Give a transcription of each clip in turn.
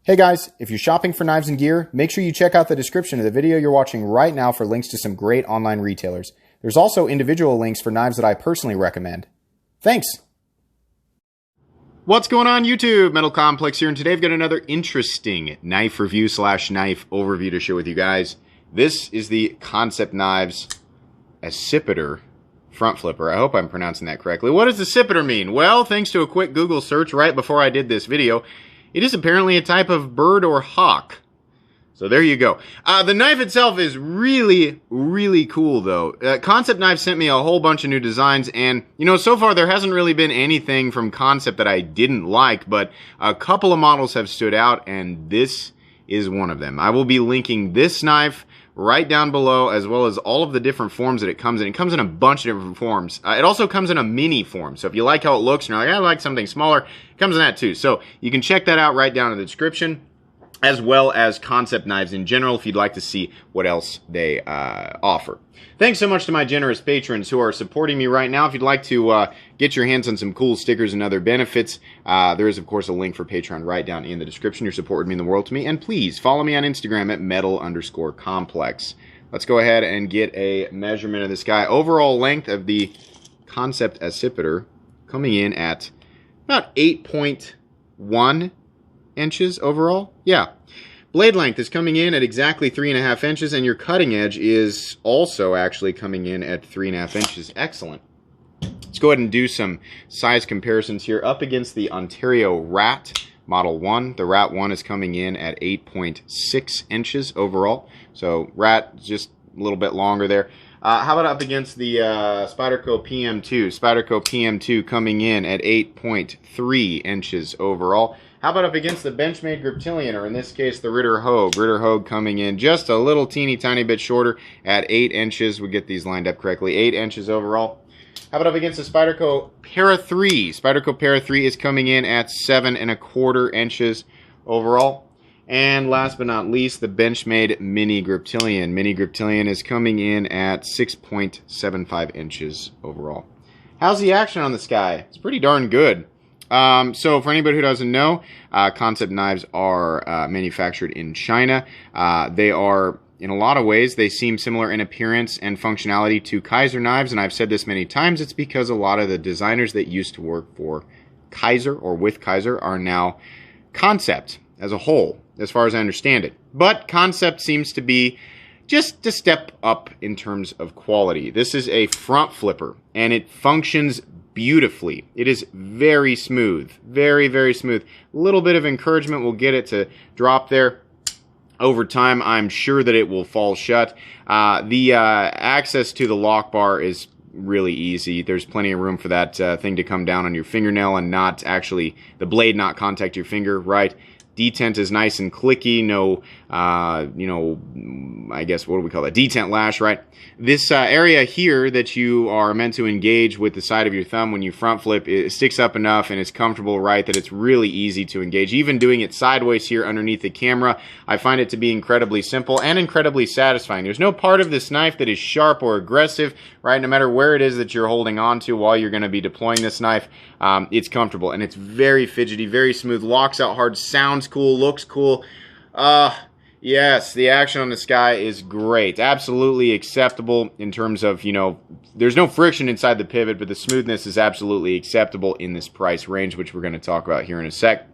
Hey guys, if you're shopping for knives and gear, make sure you check out the description of the video you're watching right now for links to some great online retailers. There's also individual links for knives that I personally recommend. Thanks! What's going on YouTube? Metal Complex here, and today I've got another interesting knife review slash knife overview to share with you guys. This is the Kansept Knives Accipiter front flipper. I hope I'm pronouncing that correctly. What does Accipiter mean? Well, thanks to a quick Google search right before I did this video, it is apparently a type of bird or hawk. So there you go. The knife itself is really, really cool though. Kansept Knives sent me a whole bunch of new designs, and you know, so far there hasn't really been anything from Kansept that I didn't like, but a couple of models have stood out, and this is one of them. I will be linking this knife right down below, as well as all of the different forms that it comes in. It comes in a bunch of different forms. It also comes in a mini form, so if you like how it looks and you're like, I like something smaller, it comes in that too. So you can check that out right down in the description, as well as Kansept Knives in general if you'd like to see what else they offer. Thanks so much to my generous patrons who are supporting me right now. If you'd like to get your hands on some cool stickers and other benefits, there is, of course, a link for Patreon right down in the description. Your support would mean the world to me. And please follow me on Instagram at metal_complex. Let's go ahead and get a measurement of this guy. Overall length of the Kansept Accipiter coming in at about 8.1 inches overall. Yeah. Blade length is coming in at exactly 3.5 inches, and your cutting edge is also actually coming in at 3.5 inches. Excellent. Let's go ahead and do some size comparisons here. Up against the Ontario Rat Model 1. The Rat 1 is coming in at 8.6 inches overall. So Rat just a little bit longer there. How about up against the Spyderco PM2? Spyderco PM2 coming in at 8.3 inches overall. How about up against the Benchmade Griptilian, or in this case the Ritter Hogue? Ritter Hogue coming in just a little teeny tiny bit shorter at 8 inches. We get these lined up correctly. 8 inches overall. How about up against the Spyderco Para 3? Spyderco Para 3 is coming in at 7.25 inches overall. And last but not least, the Benchmade Mini Griptilian. Mini Griptilian is coming in at 6.75 inches overall. How's the action on this guy? It's pretty darn good. So for anybody who doesn't know, Kansept Knives are manufactured in China. They are, in a lot of ways, they seem similar in appearance and functionality to Kaiser knives, and I've said this many times. It's because a lot of the designers that used to work for Kaiser or with Kaiser are now Kansept as a whole, as far as I understand it. But Kansept seems to be just a step up in terms of quality. This is a front flipper, and it functions beautifully. It is very smooth, very, very smooth. A little bit of encouragement will get it to drop there. Over time, I'm sure that it will fall shut. The access to the lock bar is really easy. There's plenty of room for that thing to come down on your fingernail and not actually, the blade not contact your finger, right? Detent is nice and clicky, no, you know, I guess, what do we call that? Detent lash, right? This area here that you are meant to engage with the side of your thumb when you front flip, it sticks up enough and it's comfortable, right, that it's really easy to engage. Even doing it sideways here underneath the camera, I find it to be incredibly simple and incredibly satisfying. There's no part of this knife that is sharp or aggressive, right? No matter where it is that you're holding on to while you're going to be deploying this knife, it's comfortable and it's very fidgety, very smooth, locks out hard, sounds cool, looks cool. Yes, the action on this guy is great. Absolutely acceptable in terms of, you know, there's no friction inside the pivot, but the smoothness is absolutely acceptable in this price range, which we're going to talk about here in a sec.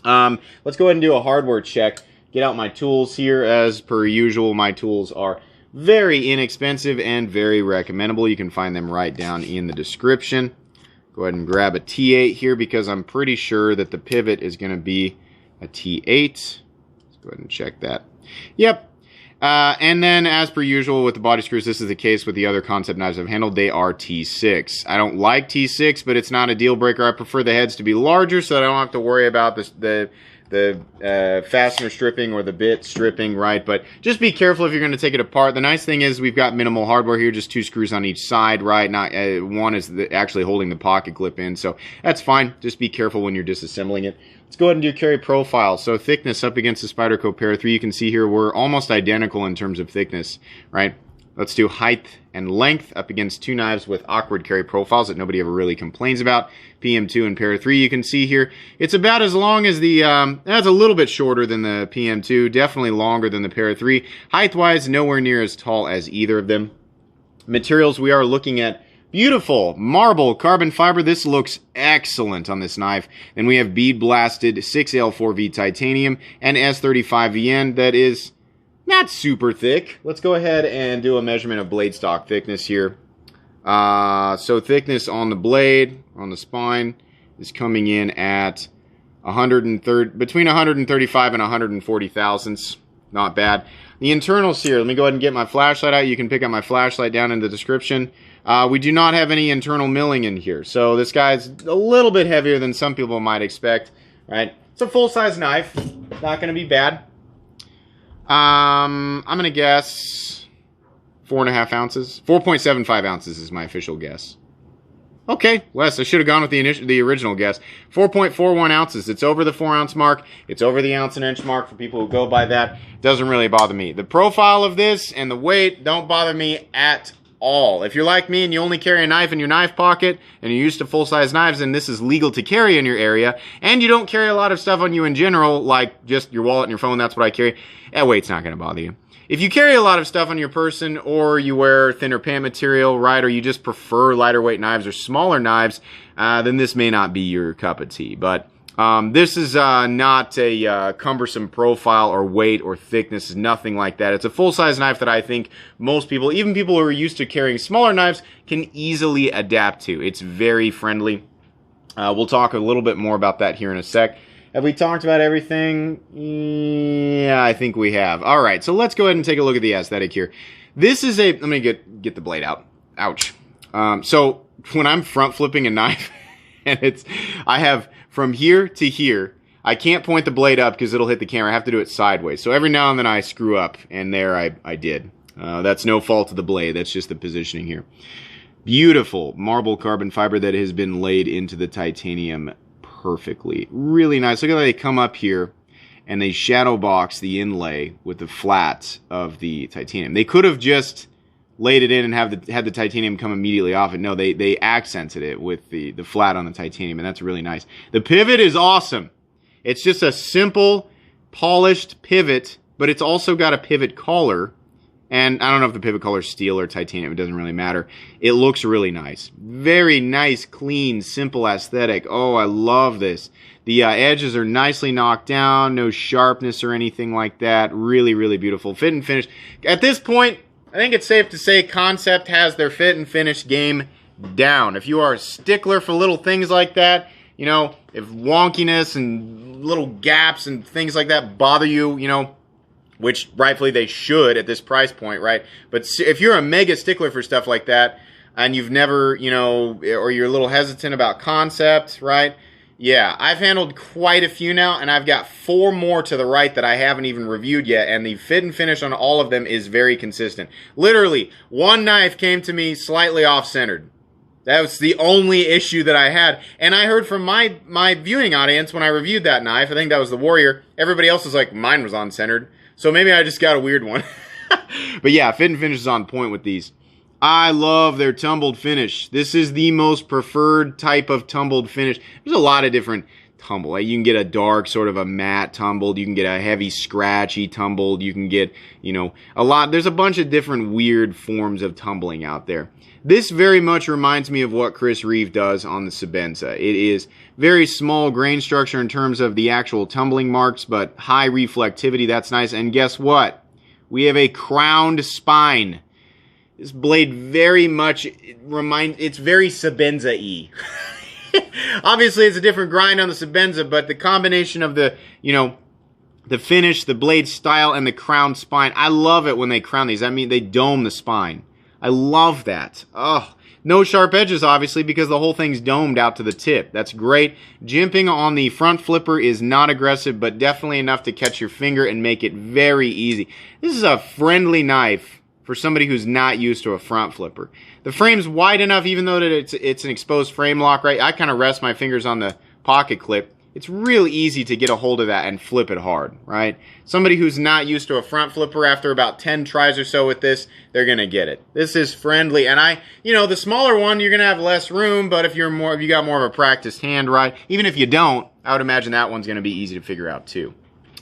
Let's go ahead and do a hardware check. Get out my tools here. As per usual, my tools are very inexpensive and very recommendable. You can find them right down in the description. Go ahead and grab a T8 here because I'm pretty sure that the pivot is going to be a T8. Go ahead and check that. Yep. And then, as per usual with the body screws, this is the case with the other Kansept knives I've handled. They are T6. I don't like T6, but it's not a deal breaker. I prefer the heads to be larger so that I don't have to worry about the fastener stripping or the bit stripping, right? But just be careful if you're going to take it apart. The nice thing is we've got minimal hardware here, just 2 screws on each side, right? Not one is actually holding the pocket clip in, so that's fine. Just be careful when you're disassembling it. Let's go ahead and do carry profile. So thickness up against the Spyderco Para 3, you can see here we're almost identical in terms of thickness, right? Let's do height and length up against two knives with awkward carry profiles that nobody ever really complains about. PM2 and Para 3, you can see here. It's about as long as the, that's a little bit shorter than the PM2, definitely longer than the Para 3. Height-wise, nowhere near as tall as either of them. Materials, we are looking at beautiful marble carbon fiber. This looks excellent on this knife. Then we have bead blasted 6L4V titanium and S35VN that is not super thick. Let's go ahead and do a measurement of blade stock thickness here. So thickness on the blade, on the spine, is coming in at between 135 and 140 thousandths. Not bad. The internals here, let me go ahead and get my flashlight out. You can pick up my flashlight down in the description. We do not have any internal milling in here. So this guy's a little bit heavier than some people might expect, right? It's a full-size knife. Not going to be bad. I'm going to guess 4.5 ounces. 4.75 ounces is my official guess. Okay, less. I should have gone with the original guess. 4.41 ounces. It's over the 4-ounce mark. It's over the ounce and inch mark for people who go by that. Doesn't really bother me. The profile of this and the weight don't bother me at all. If you're like me and you only carry a knife in your knife pocket and you're used to full-size knives and this is legal to carry in your area and you don't carry a lot of stuff on you in general, like just your wallet and your phone, that's what I carry, that weight's not going to bother you. If you carry a lot of stuff on your person or you wear thinner pant material, right, or you just prefer lighter weight knives or smaller knives, then this may not be your cup of tea. But this is not a cumbersome profile or weight or thickness, nothing like that. It's a full-size knife that I think most people, even people who are used to carrying smaller knives, can easily adapt to. It's very friendly. We'll talk a little bit more about that here in a sec. Have we talked about everything? Yeah, I think we have. All right, so let's go ahead and take a look at the aesthetic here. This is a, let me get the blade out. Ouch. So when I'm front flipping a knife, and I have from here to here, I can't point the blade up because it'll hit the camera. I have to do it sideways. So every now and then I screw up, and there I did. That's no fault of the blade. That's just the positioning here. Beautiful marble carbon fiber that has been laid into the titanium perfectly. Really nice. Look at how they come up here and they shadow box the inlay with the flat of the titanium. They could have just laid it in and had the titanium come immediately off it. No, they accented it with the flat on the titanium, and that's really nice. The pivot is awesome. It's just a simple, polished pivot, but it's also got a pivot collar. And I don't know if the pivot collar is steel or titanium. It doesn't really matter. It looks really nice. Very nice, clean, simple aesthetic. Oh, I love this. The edges are nicely knocked down. No sharpness or anything like that. Really, really beautiful. Fit and finish. At this point, I think it's safe to say Kansept has their fit and finish game down. If you are a stickler for little things like that, you know, if wonkiness and little gaps and things like that bother you, you know, which rightfully they should at this price point, right? But if you're a mega stickler for stuff like that, and you've never, you know, or you're a little hesitant about Kansept, right? Yeah, I've handled quite a few now, and I've got 4 more to the right that I haven't even reviewed yet, and the fit and finish on all of them is very consistent. Literally, one knife came to me slightly off-centered. That was the only issue that I had. And I heard from my viewing audience when I reviewed that knife, I think that was the Warrior, everybody else was like, mine was on-centered. So maybe I just got a weird one. But yeah, fit and finish is on point with these. I love their tumbled finish. This is the most preferred type of tumbled finish. There's a lot of different tumble. Like you can get a dark, sort of a matte tumbled. You can get a heavy, scratchy tumbled. You can get, you know, a lot. There's a bunch of different weird forms of tumbling out there. This very much reminds me of what Chris Reeve does on the Sebenza. It is very small grain structure in terms of the actual tumbling marks, but high reflectivity. That's nice. And guess what? We have a crowned spine. This blade very much it's very Sebenza-y. Obviously, it's a different grind on the Sebenza, but the combination of the, you know, the finish, the blade style, and the crowned spine. I love it when they crown these. I mean, they dome the spine. I love that. Oh, no sharp edges, obviously, because the whole thing's domed out to the tip. That's great. Jimping on the front flipper is not aggressive, but definitely enough to catch your finger and make it very easy. This is a friendly knife for somebody who's not used to a front flipper. The frame's wide enough, even though that it's an exposed frame lock, right? I kind of rest my fingers on the pocket clip. it's really easy to get a hold of that and flip it hard, right? Somebody who's not used to a front flipper, after about 10 tries or so with this, they're going to get it. This is friendly, and the smaller one, you're going to have less room, but if you got more of a practiced hand, right? Even if you don't, I would imagine that one's going to be easy to figure out too.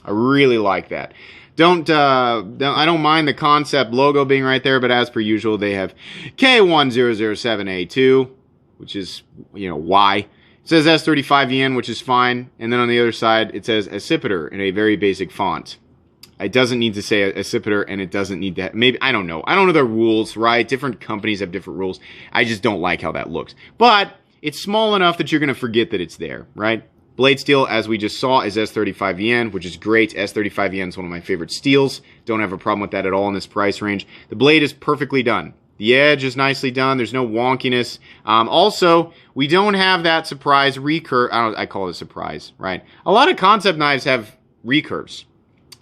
I really like that. I don't mind the Kansept logo being right there, but as per usual, they have K1007A2, which is, Y. It says S35VN, which is fine, and then on the other side, it says Accipiter in a very basic font. It doesn't need to say Accipiter, and it doesn't need that. Maybe, I don't know. I don't know the rules, right? Different companies have different rules. I just don't like how that looks. But it's small enough that you're going to forget that it's there, right? Blade steel, as we just saw, is S35VN, which is great. S35VN is one of my favorite steels. Don't have a problem with that at all in this price range. The blade is perfectly done. The edge is nicely done. There's no wonkiness. Also, we don't have that surprise recurve. I call it a surprise, right? A lot of Kansept knives have recurves.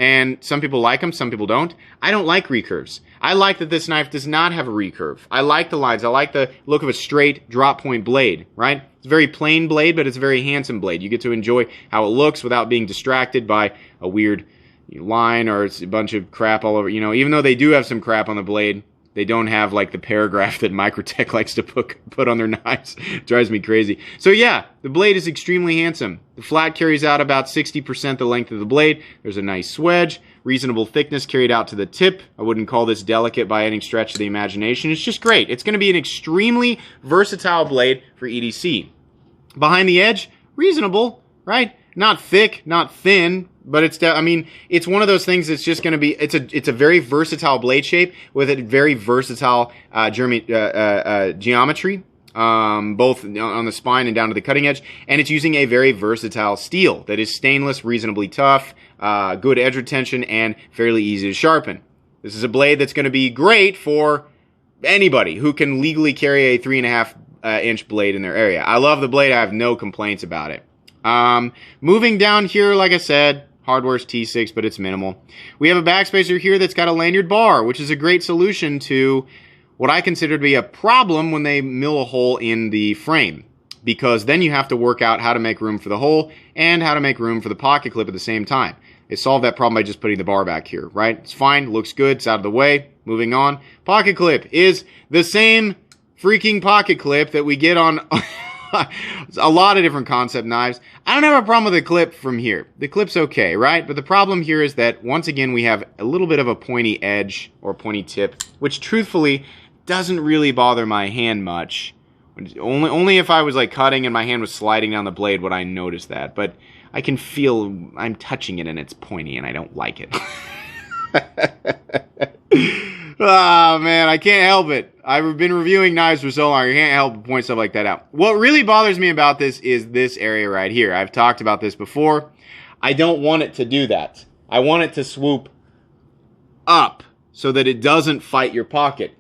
And some people like them, some people don't. I don't like recurves. I like that this knife does not have a recurve. I like the lines. I like the look of a straight drop point blade, right? It's a very plain blade, but it's a very handsome blade. You get to enjoy how it looks without being distracted by a weird line or it's a bunch of crap all over. Even though they do have some crap on the blade, they don't have like the paragraph that Microtech likes to put on their knives. It drives me crazy. So yeah, the blade is extremely handsome. The flat carries out about 60% the length of the blade. There's a nice swedge, reasonable thickness carried out to the tip. I wouldn't call this delicate by any stretch of the imagination. It's just great. It's going to be an extremely versatile blade for EDC. Behind the edge, reasonable, right? Not thick, not thin, but it's one of those things that's just going to be, it's a very versatile blade shape with a very versatile geometry, both on the spine and down to the cutting edge, and it's using a very versatile steel that is stainless, reasonably tough, good edge retention, and fairly easy to sharpen. This is a blade that's going to be great for anybody who can legally carry a 3.5-inch blade in their area. I love the blade. I have no complaints about it. Moving down here, like I said, hardware's T6, but it's minimal. We have a backspacer here that's got a lanyard bar, which is a great solution to what I consider to be a problem when they mill a hole in the frame, because then you have to work out how to make room for the hole and how to make room for the pocket clip at the same time. They solved that problem by just putting the bar back here, right? It's fine, looks good, it's out of the way. Moving on. Pocket clip is the same freaking pocket clip that we get on a lot of different Kansept knives. I don't have a problem with the clip from here. The clip's okay, right? But the problem here is that, once again, we have a little bit of a pointy edge or pointy tip, which truthfully doesn't really bother my hand much. Only if I was like cutting and my hand was sliding down the blade would I notice that. But I can feel I'm touching it and it's pointy and I don't like it. Oh, man, I can't help it. I've been reviewing knives for so long, I can't help but point stuff like that out. What really bothers me about this is this area right here. I've talked about this before. I don't want it to do that. I want it to swoop up so that it doesn't fight your pocket.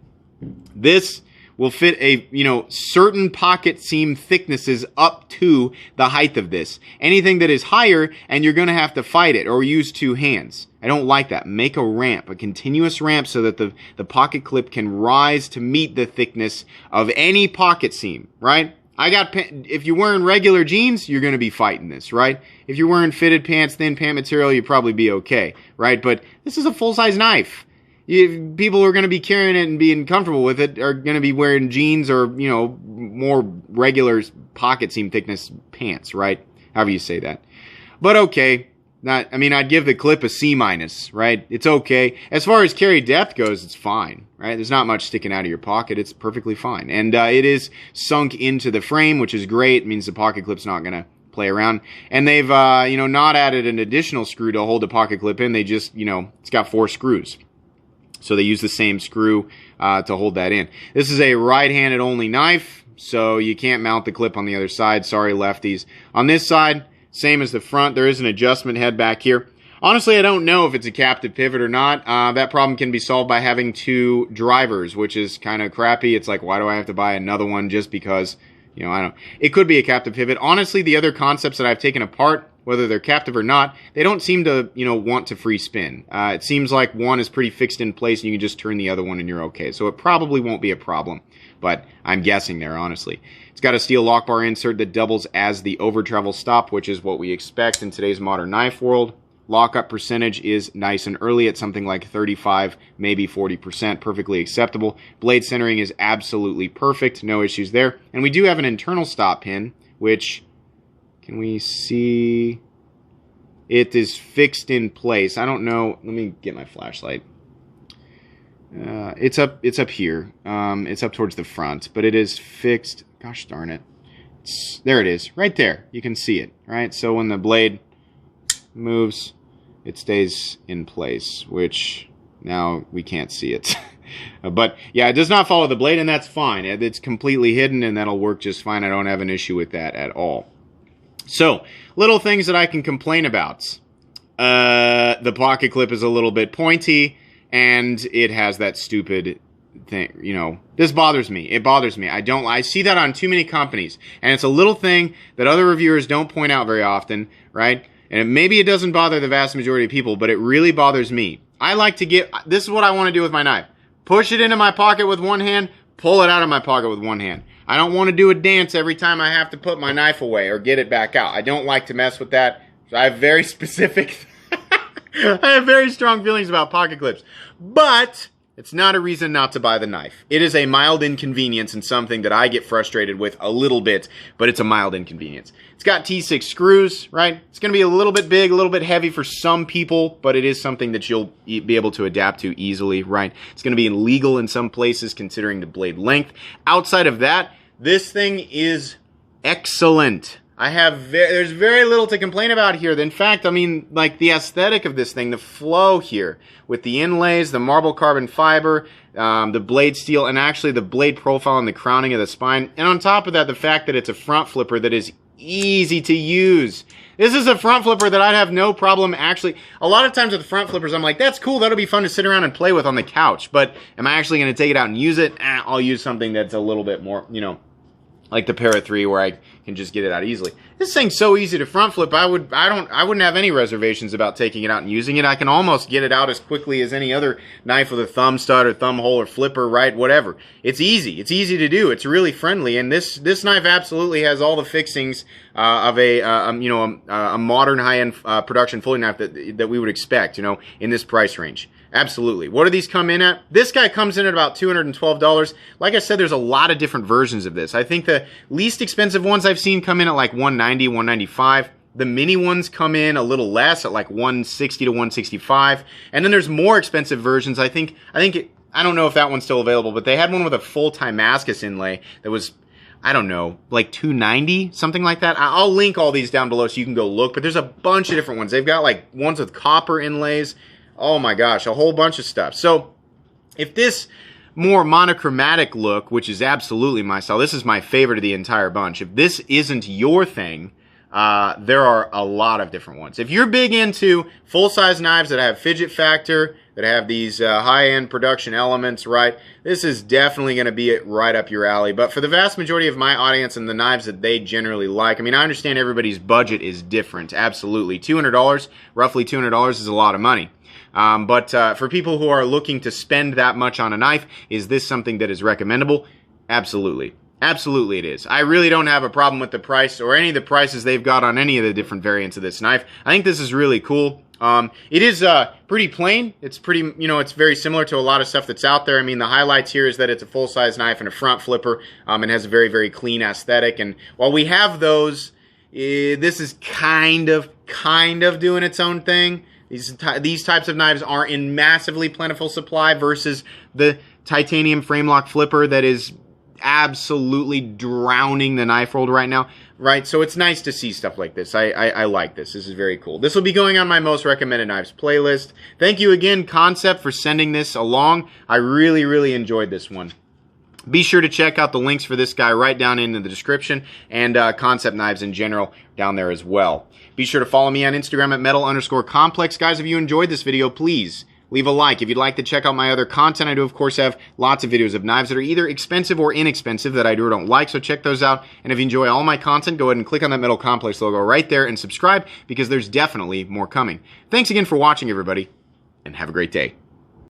This will fit a, certain pocket seam thicknesses up to the height of this. Anything that is higher, and you're going to have to fight it or use two hands. I don't like that. Make a ramp, a continuous ramp, so that the pocket clip can rise to meet the thickness of any pocket seam, right? If you're wearing regular jeans, you're going to be fighting this, right? If you're wearing fitted pants, thin pant material, you'll probably be okay, right? But this is a full-size knife. People who are going to be carrying it and being comfortable with it are going to be wearing jeans or, more regular pocket seam thickness pants, right? However you say that. But okay. I'd give the clip a C-, right? It's okay. As far as carry depth goes, it's fine, right? There's not much sticking out of your pocket. It's perfectly fine. And it is sunk into the frame, which is great. It means the pocket clip's not going to play around. And they've, not added an additional screw to hold the pocket clip in. They just, it's got 4 screws. So they use the same screw to hold that in. This is a right-handed only knife, so you can't mount the clip on the other side. Sorry, lefties. On this side, same as the front, there is an adjustment head back here. Honestly, I don't know if it's a captive pivot or not. That problem can be solved by having 2 drivers, which is kind of crappy. It's like, why do I have to buy another one just because, I don't know. It could be a captive pivot. Honestly, the other Kansepts that I've taken apart, whether they're captive or not, they don't seem to, want to free spin. It seems like one is pretty fixed in place and you can just turn the other one and you're okay. So it probably won't be a problem, but I'm guessing there, honestly. It's got a steel lock bar insert that doubles as the over travel stop, which is what we expect in today's modern knife world. Lockup percentage is nice and early at something like 35, maybe 40%, perfectly acceptable. Blade centering is absolutely perfect, no issues there. And we do have an internal stop pin, which, can we see? It is fixed in place. I don't know. Let me get my flashlight. It's up here. It's up towards the front, but it is fixed. Gosh darn it. There it is, right there. You can see it, right? So when the blade moves, it stays in place, which now we can't see it. But yeah, it does not follow the blade, and that's fine. It's completely hidden, and that'll work just fine. I don't have an issue with that at all. So, little things that I can complain about. The pocket clip is a little bit pointy, and it has that stupid thing, this bothers me. It bothers me. I see that on too many companies, and it's a little thing that other reviewers don't point out very often, right? And maybe it doesn't bother the vast majority of people, but it really bothers me. I like to this is what I want to do with my knife. Push it into my pocket with one hand, pull it out of my pocket with one hand. I don't want to do a dance every time I have to put my knife away or get it back out. I don't like to mess with that. So I have very specific, I have very strong feelings about pocket clips. But it's not a reason not to buy the knife. It is a mild inconvenience and something that I get frustrated with a little bit, but it's a mild inconvenience. It's got T6 screws, right? It's going to be a little bit big, a little bit heavy for some people, but it is something that you'll be able to adapt to easily, right? It's going to be illegal in some places considering the blade length. Outside of that, this thing is excellent. There's very little to complain about here. In fact, I mean, like the aesthetic of this thing, the flow here with the inlays, the marble carbon fiber, the blade steel, and actually the blade profile and the crowning of the spine. And on top of that, the fact that it's a front flipper that is easy to use. This is a front flipper that I'd have no problem actually. A lot of times with front flippers, I'm like, that's cool. That'll be fun to sit around and play with on the couch. But am I actually going to take it out and use it? I'll use something that's a little bit more, like the Para 3 where I can just get it out easily. This thing's so easy to front flip. I wouldn't have any reservations about taking it out and using it. I can almost get it out as quickly as any other knife with a thumb stud or thumb hole or flipper, right? Whatever. It's easy. It's easy to do. It's really friendly, and this knife absolutely has all the fixings of a modern high-end production fully knife that we would expect, in this price range. Absolutely. What do these come in at? This guy comes in at about $212. Like I said, there's a lot of different versions of this. I think the least expensive ones I've seen come in at like $190, $195. The mini ones come in a little less at like $160 to $165. And then there's more expensive versions. I don't know if that one's still available, but they had one with a full Damascus inlay that was, I don't know, like $290, something like that. I'll link all these down below so you can go look, but there's a bunch of different ones. They've got like ones with copper inlays. Oh my gosh, a whole bunch of stuff. So if this more monochromatic look, which is absolutely my style, this is my favorite of the entire bunch. If this isn't your thing, there are a lot of different ones. If you're big into full-size knives that have fidget factor, that have these high-end production elements, right, this is definitely going to be right up your alley. But for the vast majority of my audience and the knives that they generally like, I mean, I understand everybody's budget is different, absolutely. $200, roughly $200 is a lot of money. But for people who are looking to spend that much on a knife, is this something that is recommendable? Absolutely. Absolutely it is. I really don't have a problem with the price or any of the prices they've got on any of the different variants of this knife. I think this is really cool. It is pretty plain. It's pretty, it's very similar to a lot of stuff that's out there. I mean, the highlights here is that it's a full-size knife and a front flipper, and has a very, very clean aesthetic. And while we have those, this is kind of doing its own thing. These types of knives are in massively plentiful supply versus the titanium frame lock flipper that is absolutely drowning the knife world right now, right? So it's nice to see stuff like this. I like this. This is very cool. This will be going on my most recommended knives playlist. Thank you again, Kansept, for sending this along. I really, really enjoyed this one. Be sure to check out the links for this guy right down in the description, and Kansept knives in general down there as well. Be sure to follow me on Instagram at metal_complex. Guys, if you enjoyed this video, please leave a like. If you'd like to check out my other content, I do, of course, have lots of videos of knives that are either expensive or inexpensive that I do or don't like, so check those out. And if you enjoy all my content, go ahead and click on that Metal Complex logo right there and subscribe, because there's definitely more coming. Thanks again for watching, everybody, and have a great day.